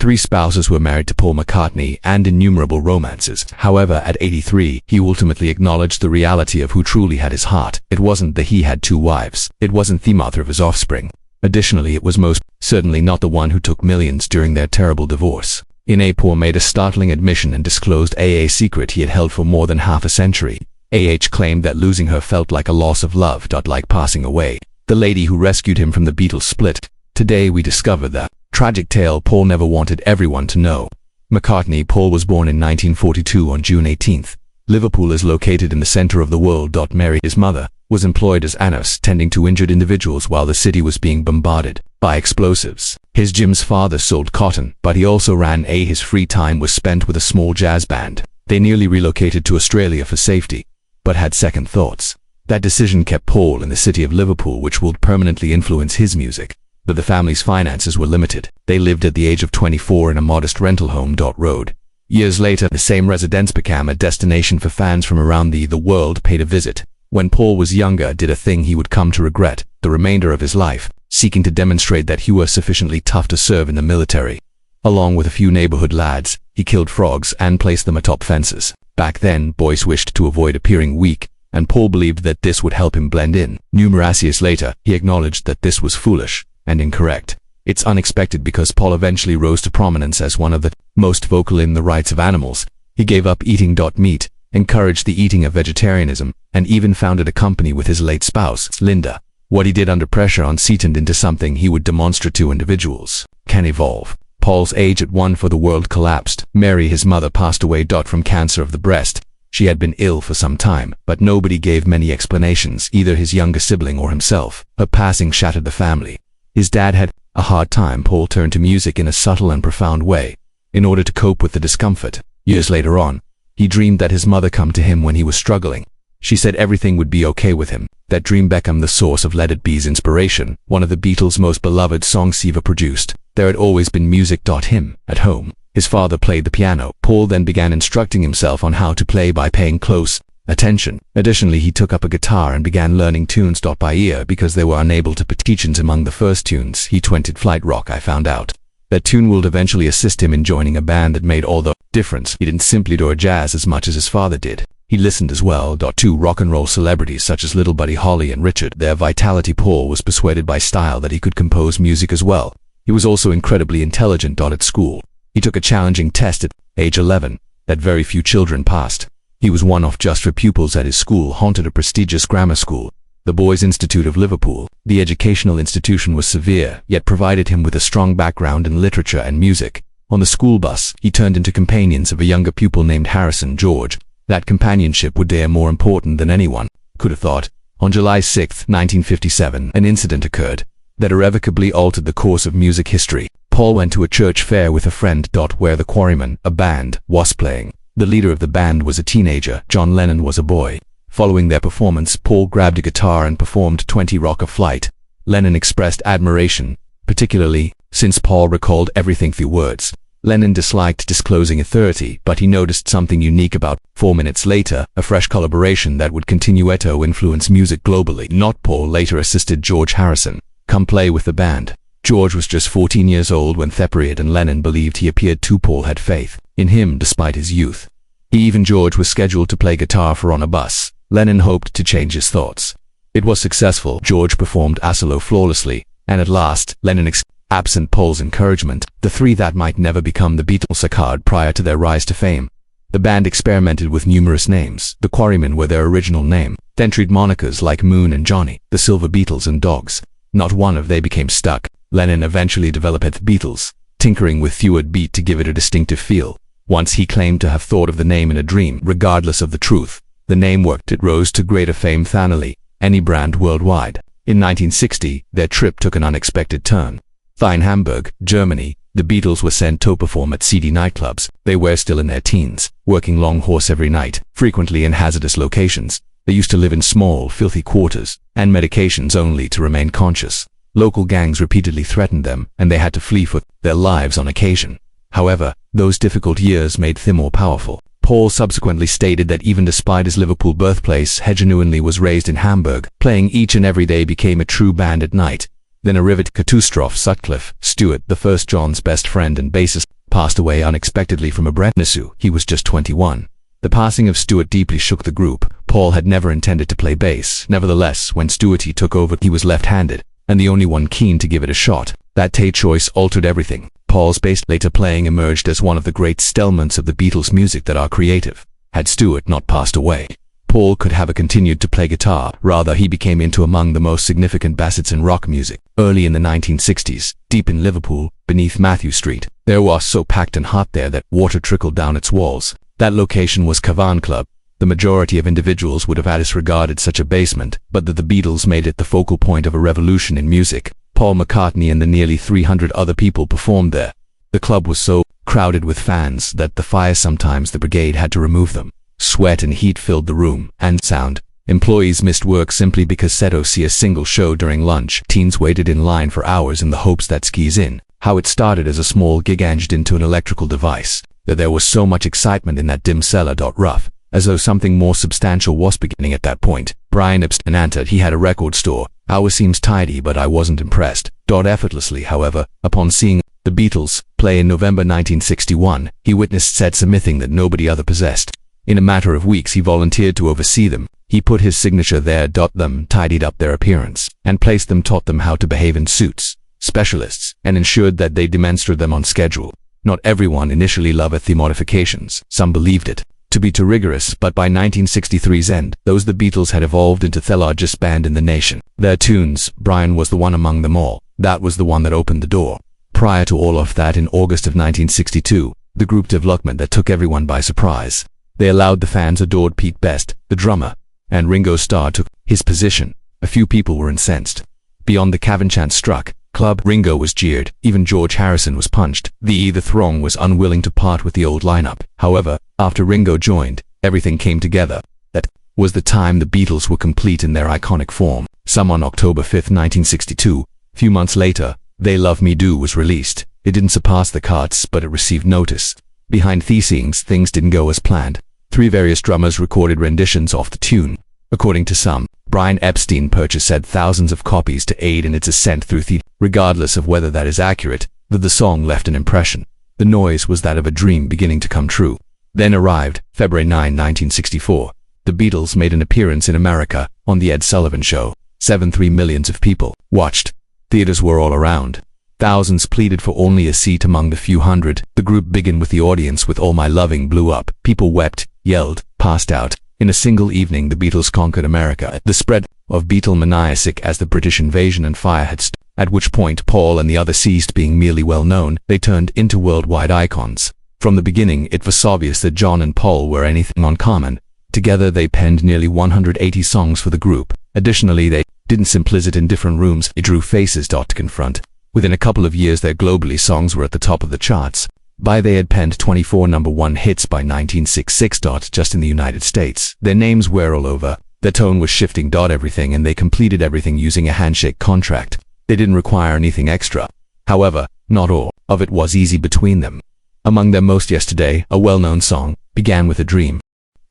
3 spouses were married to Paul McCartney and innumerable romances. However, at 83, he ultimately acknowledged the reality of who truly had his heart. It wasn't that he had 2 wives. It wasn't the mother of his offspring. Additionally, it was most certainly not the one who took millions during their terrible divorce. In A, Paul made a startling admission and disclosed a secret he had held for more than half a century. Claimed that losing her felt like a loss of love, like passing away. The lady who rescued him from the Beatles split. Today we discover that tragic tale Paul never wanted everyone to know. McCartney Paul was born in 1942 on June 18th. Liverpool is located in the center of the world. Mary, his mother, was employed as a nurse tending to injured individuals while the city was being bombarded by explosives. Jim's father sold cotton, but he also ran his free time was spent with a small jazz band. They nearly relocated to Australia for safety, but had second thoughts. That decision kept Paul in the city of Liverpool, which would permanently influence his music. But the family's finances were limited. They lived at the age of 24 in a modest rental home. Road. Years later, the same residence became a destination for fans from around the world paid a visit. When Paul was younger, did a thing he would come to regret the remainder of his life, seeking to demonstrate that he was sufficiently tough to serve in the military. Along with a few neighborhood lads, he killed frogs and placed them atop fences. Back then, boys wished to avoid appearing weak, and Paul believed that this would help him blend in. Numerous years later, he acknowledged that this was foolish and incorrect. It's unexpected because Paul eventually rose to prominence as one of the most vocal in the rights of animals. He gave up eating meat, encouraged the eating of vegetarianism, and even founded a company with his late spouse, Linda. What he did under pressure turned into something he would demonstrate to individuals. Can evolve. Paul's age at 1 for the world collapsed. Mary, his mother, passed away from cancer of the breast. She had been ill for some time, but nobody gave many explanations, either his younger sibling or himself. Her passing shattered the family. His dad had a hard time. Paul turned to music in a subtle and profound way, in order to cope with the discomfort. Years later on, he dreamed that his mother come to him when he was struggling. She said everything would be okay with him. That dream became the source of Let It Be's inspiration, one of the Beatles' most beloved songs ever produced. There had always been music. Him, at home, his father played the piano. Paul then began instructing himself on how to play by paying close attention. Additionally, he took up a guitar and began learning tunes by ear because they were unable to put teachings. Among the first tunes he twented Flight Rock. I found out that tune would eventually assist him in joining a band that made all the difference. He didn't simply do jazz as much as his father did. He listened as well to rock and roll celebrities such as Little Buddy Holly and Richard. Their vitality. Paul was persuaded by style that he could compose music as well. He was also incredibly intelligent. At school, he took a challenging test at age 11 that very few children passed. He was one of just 4 pupils at his school, haunted a prestigious grammar school, the Boys' Institute of Liverpool. The educational institution was severe, yet provided him with a strong background in literature and music. On the school bus, he turned into companions of a younger pupil named Harrison George. That companionship would dare more important than anyone could have thought. On July 6, 1957, an incident occurred that irrevocably altered the course of music history. Paul went to a church fair with a friend. Where the Quarrymen, a band, was playing. The leader of the band was a teenager. John Lennon was a boy. Following their performance, Paul grabbed a guitar and performed 20 Rock of Flight. Lennon expressed admiration, particularly since Paul recalled everything through words. Lennon disliked disclosing authority, but he noticed something unique about 4 minutes later, a fresh collaboration that would continue to influence music globally. Not Paul later assisted George Harrison come play with the band. George was just 14 years old when separated, and Lennon believed he appeared to Paul had faith in him despite his youth. George was scheduled to play guitar for on a bus. Lennon hoped to change his thoughts. It was successful. George performed a solo flawlessly, and at last, Lennon absent Paul's encouragement, the 3 that might never become the Beatles occurred prior to their rise to fame. The band experimented with numerous names. The Quarrymen were their original name, then tried monikers like Moon and Johnny, the Silver Beatles and Dogs. Not one of they became stuck. Lennon eventually developed the Beatles, tinkering with fewer beat to give it a distinctive feel. Once he claimed to have thought of the name in a dream. Regardless of the truth, the name worked. It rose to greater fame than any brand worldwide. In 1960, their trip took an unexpected turn. In Hamburg, Germany, the Beatles were sent to perform at seedy nightclubs. They were still in their teens, working long hours every night, frequently in hazardous locations. They used to live in small, filthy quarters, and medications only to remain conscious. Local gangs repeatedly threatened them, and they had to flee for their lives on occasion. However, those difficult years made them more powerful. Paul subsequently stated that even despite his Liverpool birthplace, he genuinely was raised in Hamburg. Playing each and every day became a true band at night. Then a rivet catastrophe. Sutcliffe Stewart, the first John's best friend and bassist, passed away unexpectedly from a brain issue. He was just 21. The passing of Stewart deeply shook the group. Paul had never intended to play bass. Nevertheless, when Stewart took over, he was left-handed, and the only one keen to give it a shot. That choice altered everything. Paul's bass later playing emerged as one of the great elements of the Beatles' music that are creative. Had Stewart not passed away, Paul could have continued to play guitar. Rather, he became into among the most significant bassets in rock music. Early in the 1960s, deep in Liverpool, beneath Matthew Street, there was so packed and hot there that water trickled down its walls. That location was Cavern Club. The majority of individuals would have disregarded such a basement, but the Beatles made it the focal point of a revolution in music. Paul McCartney and the nearly 300 other people performed there. The club was so crowded with fans that sometimes the brigade had to remove them. Sweat and heat filled the room, and sound. Employees missed work simply because see a single show during lunch. Teens waited in line for hours in the hopes that skis in. How it started as a small gig changed into an electrical device. That there was so much excitement in that dim cellar. Rough, as though something more substantial was beginning at that point. Brian answered he had a record store. Ours seems tidy, but I wasn't impressed. Effortlessly, however, upon seeing the Beatles play in November 1961, he witnessed something that nobody other possessed. In a matter of weeks, he volunteered to oversee them. He put his signature there. Them tidied up their appearance, and placed them, taught them how to behave in suits, specialists, and ensured that they demonstrated them on schedule. Not everyone initially loved the modifications. Some believed it to be too rigorous, but by 1963's end, the Beatles had evolved into the largest band in the nation. Their tunes, Brian was the one among them all. That was the one that opened the door. Prior to all of that, in August of 1962, the group development that took everyone by surprise. They allowed the fans adored Pete Best, the drummer, and Ringo Starr took his position. A few people were incensed. Beyond the Cavanchant struck club, Ringo was jeered. Even George Harrison was punched. The throng was unwilling to part with the old lineup. However, after Ringo joined, everything came together. That was the time the Beatles were complete in their iconic form. Some on October 5, 1962. Few months later, They Love Me Do was released. It didn't surpass the charts, but it received notice. Behind the scenes, things didn't go as planned. 3 various drummers recorded renditions of the tune. According to some, Brian Epstein purchased thousands of copies to aid in its ascent through the. Regardless of whether that is accurate, the song left an impression. The noise was that of a dream beginning to come true. Then arrived, February 9, 1964. The Beatles made an appearance in America, on The Ed Sullivan Show. 7.3 millions of people watched. Theaters were all around. Thousands pleaded for only a seat among the few hundred. The group began with the audience with All My Loving blew up. People wept, yelled, passed out. In a single evening, the Beatles conquered America. The spread of Beatlemania as the British invasion and fire had stopped, at which point Paul and the others ceased being merely well-known. They turned into worldwide icons. From the beginning, it was obvious that John and Paul were anything uncommon. Together, they penned nearly 180 songs for the group. Additionally, they didn't simplicity in different rooms. It drew faces to confront. Within a couple of years, their globally songs were at the top of the charts. They had penned 24 number 1 hits by 1966. Just in the United States. Their names were all over. Their tone was shifting. Everything, and they completed everything using a handshake contract. They didn't require anything extra. However, not all of it was easy between them. Among them most Yesterday, a well-known song, began with a dream.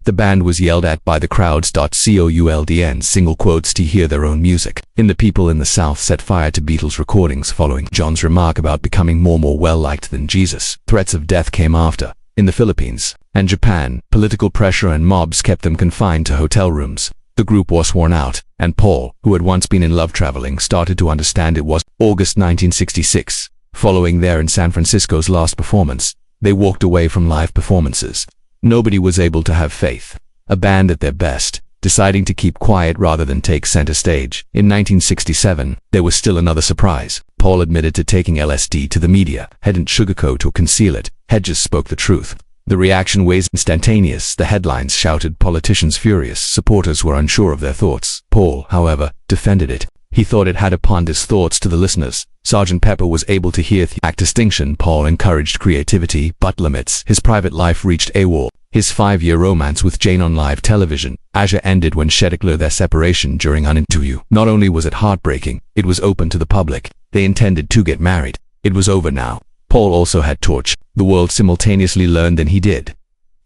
The band was yelled at by the crowds. Coldn single quotes to hear their own music. The people in the South set fire to Beatles recordings following John's remark about becoming more well-liked than Jesus. Threats of death came after. In the Philippines and Japan, political pressure and mobs kept them confined to hotel rooms. The group was worn out, and Paul, who had once been in love traveling, started to understand it was. August 1966. Following their in San Francisco's last performance, they walked away from live performances. Nobody was able to have faith. A band at their best, deciding to keep quiet rather than take center stage. In 1967, there was still another surprise. Paul admitted to taking LSD to the media, hadn't sugarcoat or conceal it, had just spoke the truth. The reaction was instantaneous. The headlines shouted, politicians furious, supporters were unsure of their thoughts. Paul, however, defended it. He thought it had upon his thoughts to the listeners. Sgt. Pepper was able to hear the act distinction. Paul encouraged creativity, but limits. His private life reached AWOL. His 5-year romance with Jane on live television, Asia, ended when she declared their separation during an interview. Not only was it heartbreaking, it was open to the public. They intended to get married. It was over now. Paul also had torch. The world simultaneously learned than he did.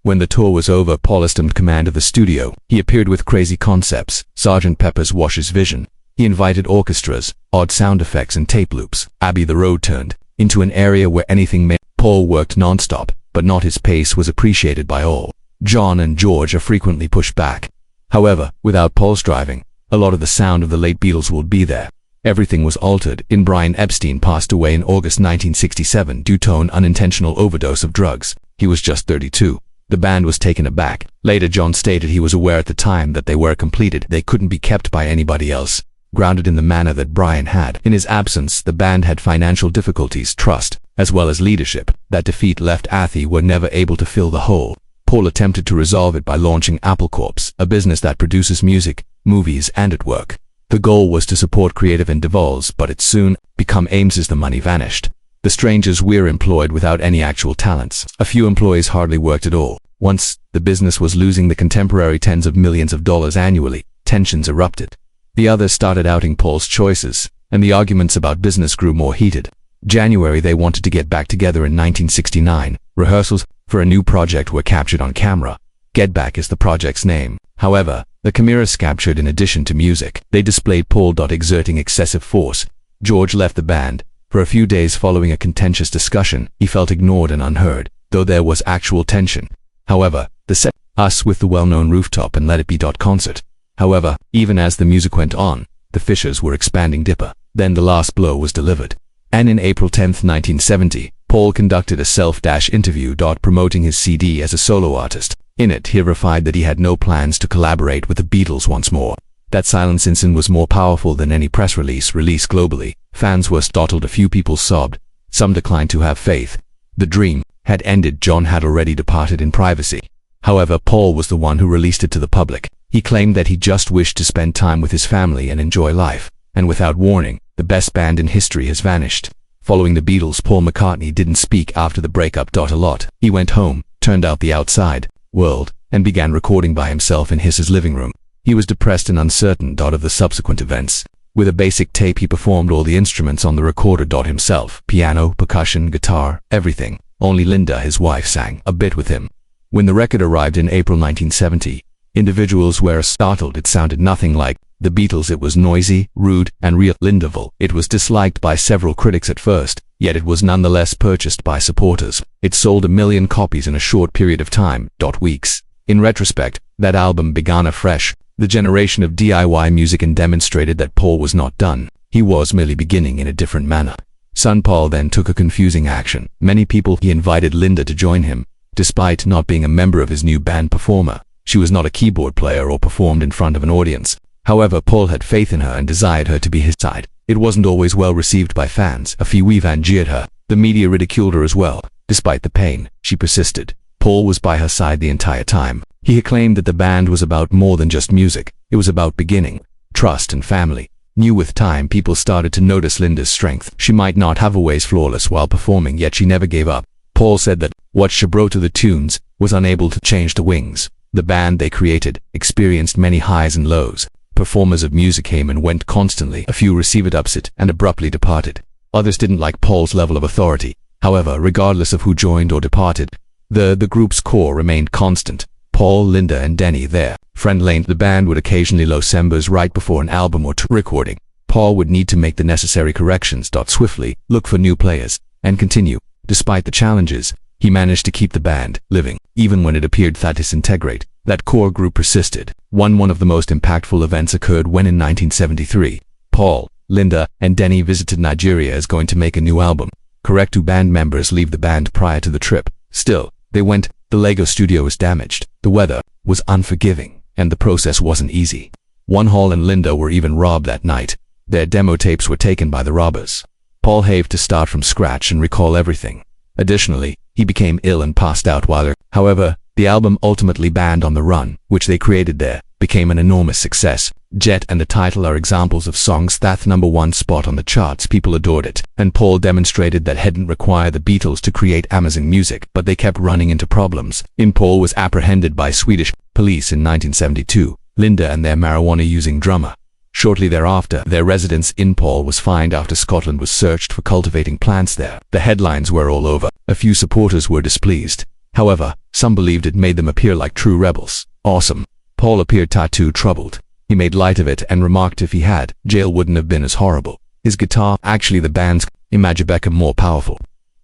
When the tour was over, Paul assumed command of the studio. He appeared with crazy concepts. Sgt. Pepper's was his vision. He invited orchestras, odd sound effects and tape loops. Abbey the Road turned into an area where anything may. Paul worked non-stop, but not his pace was appreciated by all. John and George are frequently pushed back. However, without Paul's driving, a lot of the sound of the late Beatles would be there. Everything was altered in Brian Epstein passed away in August 1967 due to an unintentional overdose of drugs. He was just 32. The band was taken aback. Later John stated he was aware at the time that they were completed. They couldn't be kept by anybody else, grounded in the manner that Brian had. In his absence, the band had financial difficulties, trust, as well as leadership. That defeat left Athy were never able to fill the hole. Paul attempted to resolve it by launching Apple Corps, a business that produces music, movies, and artwork. The goal was to support creative endeavors, but it soon became aims as the money vanished. The strangers were employed without any actual talents. A few employees hardly worked at all. Once the business was losing the contemporary tens of millions of dollars annually, tensions erupted. The others started outing Paul's choices, and the arguments about business grew more heated. January they wanted to get back together in 1969. Rehearsals for a new project were captured on camera. Get Back is the project's name. However, the cameras captured in addition to music. They displayed Paul exerting excessive force. George left the band. For a few days following a contentious discussion, he felt ignored and unheard, though there was actual tension. However, the set us with the well-known Rooftop and Let It Be concert. However, even as the music went on, the fissures were expanding deeper. Then the last blow was delivered. And in April 10, 1970, Paul conducted a self-interview promoting his CD as a solo artist. In it, he verified that he had no plans to collaborate with the Beatles once more. That silence instant was more powerful than any press release released globally. Fans were startled, a few people sobbed, some declined to have faith. The dream had ended. John had already departed in privacy. However, Paul was the one who released it to the public. He claimed that he just wished to spend time with his family and enjoy life. And without warning, the best band in history has vanished. Following the Beatles, Paul McCartney didn't speak after the breakup. A lot. He went home, turned out the outside world, and began recording by himself in his living room. He was depressed and uncertain of the subsequent events. With a basic tape, he performed all the instruments on the recorder himself. Piano, percussion, guitar, everything. Only Linda, his wife, sang a bit with him. When the record arrived in April 1970, individuals were startled. It sounded nothing like the Beatles. It was noisy, rude, and real. Lindaville. It was disliked by several critics at first, yet it was nonetheless purchased by supporters. It sold 1 million copies in a short period of time. Weeks. In retrospect, that album began afresh the generation of DIY music and demonstrated that Paul was not done. He was merely beginning in a different manner. Son Paul then took a confusing action. Many people he invited Linda to join him, despite not being a member of his new band performer. She was not a keyboard player or performed in front of an audience. However, Paul had faith in her and desired her to be his side. It wasn't always well received by fans. A few even jeered her. The media ridiculed her as well. Despite the pain, she persisted. Paul was by her side the entire time. He claimed that the band was about more than just music. It was about beginning, trust, and family. Knew with time people started to notice Linda's strength. She might not have always flawless while performing, yet she never gave up. Paul said that what she brought to the tunes was unable to change the wings. The band they created experienced many highs and lows. Performers of music came and went constantly. A few received upset and abruptly departed. Others didn't like Paul's level of authority. However, regardless of who joined or departed, the group's core remained constant. Paul, Linda, and Denny, their friend Lane. The band would occasionally lose members right before an album or two recording. Paul would need to make the necessary corrections. Swiftly look for new players and continue. Despite the challenges, he managed to keep the band living, even when it appeared that disintegrate. That core group persisted. One of the most impactful events occurred when in 1973, Paul, Linda, and Denny visited Nigeria as going to make a new album. Correct, 2 band members leave the band prior to the trip. Still, they went. The Lego studio was damaged. The weather was unforgiving, and the process wasn't easy. Hall and Linda were even robbed that night. Their demo tapes were taken by the robbers. Paul had to start from scratch and recall everything. Additionally, he became ill and passed out while there. However, the album ultimately Band on the Run, which they created there, became an enormous success. Jet and the title are examples of songs that #1 spot on the charts. People adored it, and Paul demonstrated that hadn't required the Beatles to create amazing music, but they kept running into problems. Paul was apprehended by Swedish police in 1972. Linda and their marijuana-using drummer. Shortly thereafter, their residence in Paul was fined after Scotland was searched for cultivating plants there. The headlines were all over. A few supporters were displeased. However, some believed it made them appear like true rebels. Awesome. Paul appeared too troubled. He made light of it and remarked if he had, jail wouldn't have been as horrible. His guitar, actually the band's, imagined became more powerful.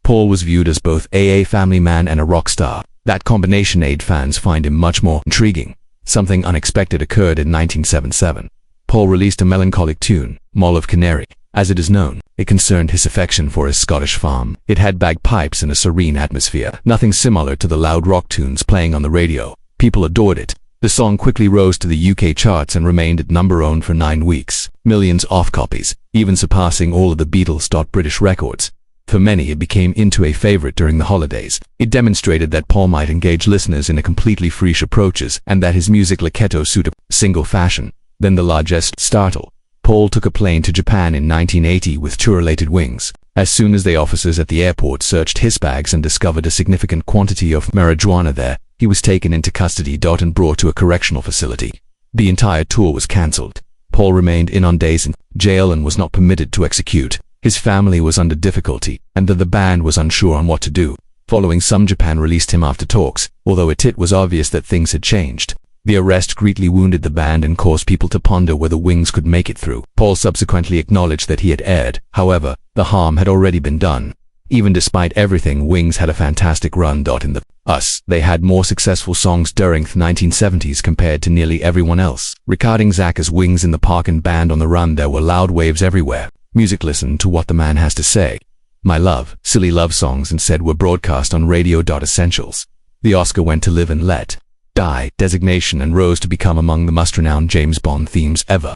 Paul was viewed as both a family man and a rock star. That combination made fans find him much more intriguing. Something unexpected occurred in 1977. Paul released a melancholic tune, Mull of Canary. As it is known, it concerned his affection for his Scottish farm. It had bagpipes and a serene atmosphere, nothing similar to the loud rock tunes playing on the radio. People adored it. The song quickly rose to the UK charts and remained at number 1 for 9 weeks. Millions of copies, even surpassing all of the Beatles. British records. For many, it became into a favorite during the holidays. It demonstrated that Paul might engage listeners in a completely fresh approaches and that his music legato suited a single fashion. Then the largest startle. Paul took a plane to Japan in 1980 with tour-related wings. As soon as the officers at the airport searched his bags and discovered a significant quantity of marijuana there, he was taken into custody and brought to a correctional facility. The entire tour was cancelled. Paul remained on days in jail and was not permitted to execute. His family was under difficulty, and the band was unsure on what to do. Following some, Japan released him after talks, although it was obvious that things had changed. The arrest greatly wounded the band and caused people to ponder whether Wings could make it through. Paul subsequently acknowledged that he had erred. However, the harm had already been done. Even despite everything, Wings had a fantastic run. In the US, they had more successful songs during the 1970s compared to nearly everyone else. Regarding Zach as Wings in the Park and Band on the Run, there were loud waves everywhere. Music. Listen to what the man has to say. My Love, silly love songs instead were broadcast on radio. Essentials. The Oscar went to Live and Let Die designation and rose to become among the most renowned James Bond themes ever.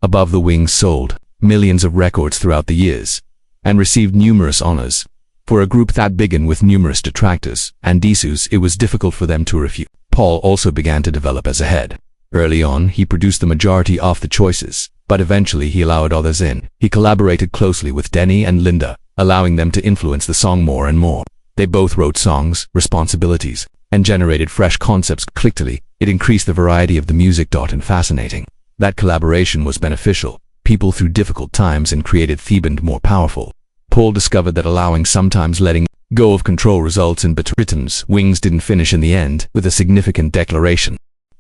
Above the Wings sold millions of records throughout the years and received numerous honors. For a group that big and with numerous detractors and issues, it was difficult for them to refute. Paul also began to develop as a head. Early on, he produced the majority of the choices, but eventually he allowed others in. He collaborated closely with Denny and Linda, allowing them to influence the song more and more. They both wrote songs, responsibilities, and generated fresh concepts quickly. It increased the variety of the music. And fascinating. That collaboration was beneficial. People through difficult times and created themed more powerful. Paul discovered that allowing, sometimes letting go of control, results in better rhythms. Wings didn't finish in the end with a significant declaration.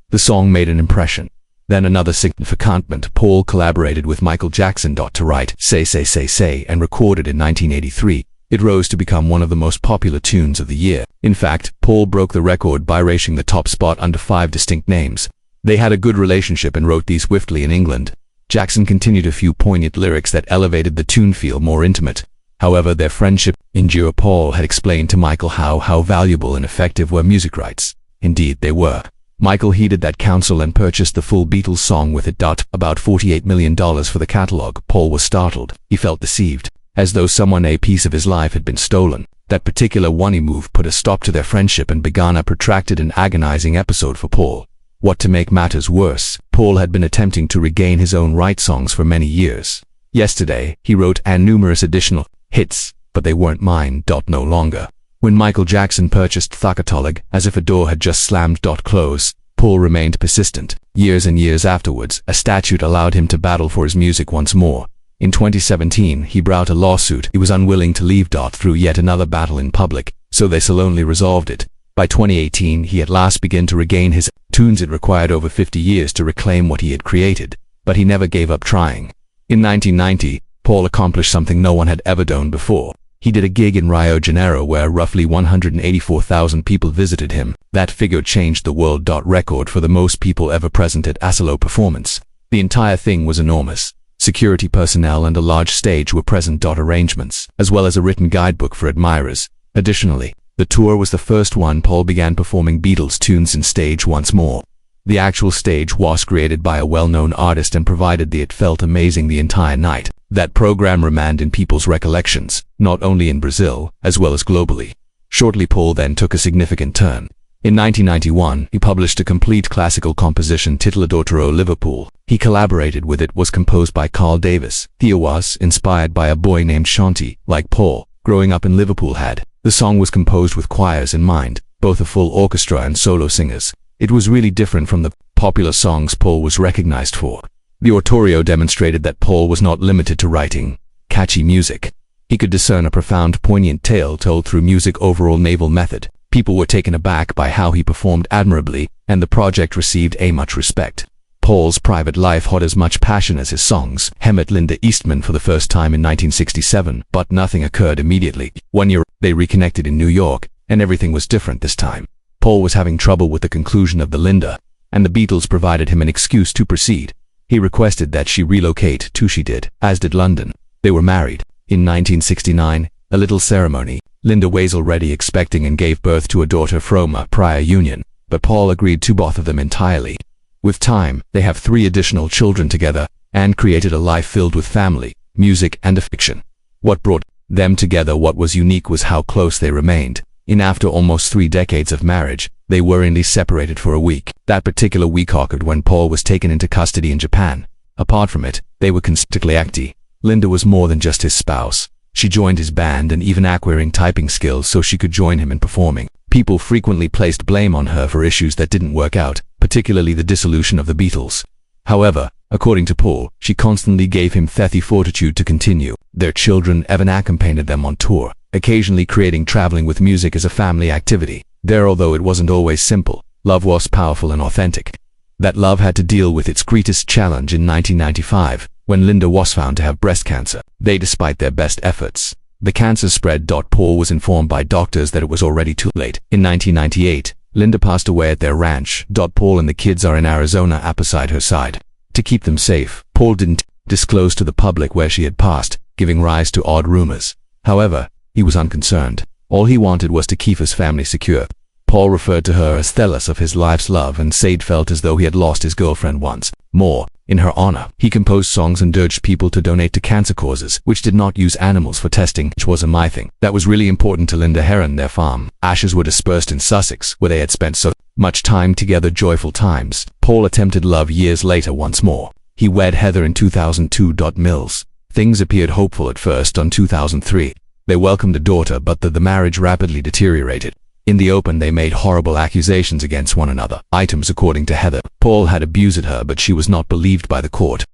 The song made an impression. Then another significant. Paul collaborated with Michael Jackson to write Say Say Say Say and recorded in 1983. It rose to become one of the most popular tunes of the year. In fact, Paul broke the record by reaching the top spot under 5 distinct names. They had a good relationship and wrote these swiftly in England. Jackson continued a few poignant lyrics that elevated the tune, feel more intimate. However, their friendship endured. Paul had explained to Michael how valuable and effective were music rights. Indeed, they were. Michael heeded that counsel and purchased the full Beatles song with it. About $48 million for the catalog. Paul was startled. He felt deceived, as though a piece of his life had been stolen. That particular one move put a stop to their friendship and began a protracted and agonizing episode for Paul. What to make matters worse, Paul had been attempting to regain his own right songs for many years. Yesterday, he wrote numerous additional hits, but they weren't mine. No longer. When Michael Jackson purchased the catalog, as if a door had just slammed close, Paul remained persistent. Years and years afterwards, a statute allowed him to battle for his music once more. In 2017, he brought a lawsuit. He was unwilling to leave through yet another battle in public, so they slowly resolved it. By 2018, he at last began to regain his tunes. It required over 50 years to reclaim what he had created, but he never gave up trying. In 1990, Paul accomplished something no one had ever done before. He did a gig in Rio de Janeiro where roughly 184,000 people visited him. That figure changed the world. Record for the most people ever present at a solo performance. The entire thing was enormous. Security personnel and a large stage were present. Arrangements, as well as a written guidebook for admirers. Additionally, the tour was the first one Paul began performing Beatles tunes in stage once more. The actual stage was created by a well-known artist and provided it felt amazing the entire night. That program remained in people's recollections, not only in Brazil, as well as globally. Shortly, Paul then took a significant turn. In 1991, he published a complete classical composition titled Adoro Liverpool. He collaborated with it. Was composed by Carl Davis. Theo was inspired by a boy named Shanti, like Paul, growing up in Liverpool had. The song was composed with choirs in mind, both a full orchestra and solo singers. It was really different from the popular songs Paul was recognized for. The oratorio demonstrated that Paul was not limited to writing catchy music. He could discern a profound, poignant tale told through music. Overall naval method. People were taken aback by how he performed admirably, and the project received much respect. Paul's private life had as much passion as his songs. He met Linda Eastman for the first time in 1967, but nothing occurred immediately. 1 year, they reconnected in New York, and everything was different this time. Paul was having trouble with the conclusion of the Linda, and the Beatles provided him an excuse to proceed. He requested that she relocate to she did, as did London. They were married. In 1969, a little ceremony. Linda was already expecting and gave birth to a daughter from a prior union, but Paul agreed to both of them entirely. With time, they have 3 additional children together, and created a life filled with family, music, and affection. What brought them together, what was unique, was how close they remained. After almost 3 decades of marriage, they were only separated for a week. That particular week occurred when Paul was taken into custody in Japan. Apart from it, they were constantly active. Linda was more than just his spouse. She joined his band and even acquiring typing skills so she could join him in performing. People frequently placed blame on her for issues that didn't work out, particularly the dissolution of the Beatles. However, according to Paul, she constantly gave him the fortitude to continue. Their children even accompanied them on tour, occasionally creating traveling with music as a family activity. Although it wasn't always simple, love was powerful and authentic. That love had to deal with its greatest challenge in 1995, when Linda was found to have breast cancer. Despite their best efforts, the cancer spread. Paul was informed by doctors that it was already too late. In 1998, Linda passed away at their ranch. Paul and the kids are in Arizona beside her side. To keep them safe, Paul didn't disclose to the public where she had passed, giving rise to odd rumors. However, he was unconcerned. All he wanted was to keep his family secure. Paul referred to her as Thelis of his life's love and said felt as though he had lost his girlfriend once more. In her honor, he composed songs and urged people to donate to cancer causes, which did not use animals for testing, which was a my thing. That was really important to Linda Heron. Their farm ashes were dispersed in Sussex, where they had spent so much time together. Joyful times. Paul attempted love years later once more. He wed Heather in 2002. Mills. Things appeared hopeful at first. On 2003, they welcomed a daughter, but the marriage rapidly deteriorated. In the open, they made horrible accusations against one another. According to Heather, Paul had abused her, but she was not believed by the court.